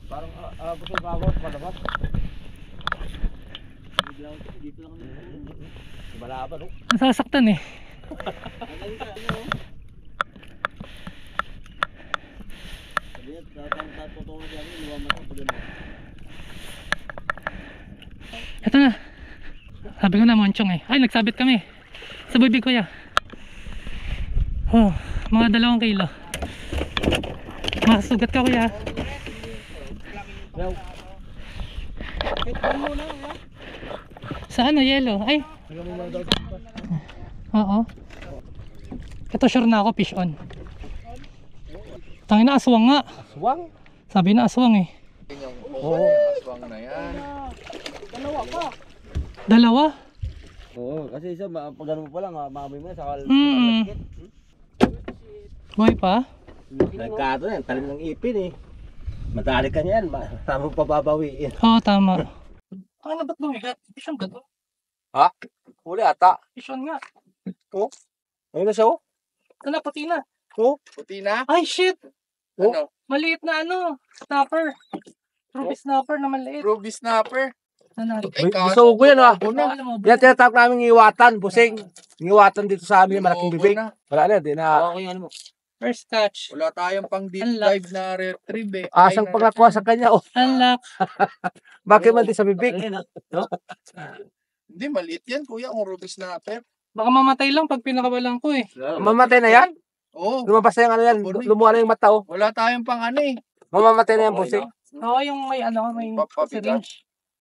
Parang gusto kawat palabas. Dito lang kami. Balaban oh. Nasasaktan eh. Ito na. Sabi ko na monchong eh. Ay, nagsabit kami. Sa bibig ko ya. Oh, mga 2 kilo. Makasugat ka kuya. Sa ano, yellow? Ay. Oo. Ito sure na ako, fish on. Tangina, aswang nga. Aswang? Sabi na aswang eh. Oo. Aswang na yan. Dalawa pa. 2? Oo, kasi isa pag ganun mo pa lang, maamoy mo na sa Buhay pa? nagkato yan, talim ng ipin eh. Madali ka niyan, tamang pababawiin. Oo, tama. Ano ba't bumigat? Fish on ba to? Ha? Huli ata. Fish on nga. Oh? Ayun na siya oh? Ano, puti na. Oh? Puti na? Ay, shit! Oh? Ano? Maliit na ano, snapper. Ruby snapper na maliit. Ruby snapper. Ano? Gusto ko yan ah. Alam mo, Yan tinatawag namin iwatan, busing. Iwatan dito sa amin, malaking bibig. na. Wala na, di na. Okay, ano mo? first catch. Wala tayong pang deep Unlock. dive na retrieve eh. Asang pagkakuha sa kanya oh. Unlock. Bakit man di sa bibig? Hindi, maliit yan kuya, kung ruby snapper. Baka mamatay lang pag pinakawalan ko eh. Mamatay na yan? Oo. Lumabas na yung ano yan, lumuha na yung mata oh. Wala tayong pang ano eh. Mamamatay na yan, busing. Oo, yung may ano, may Papabigat. syringe.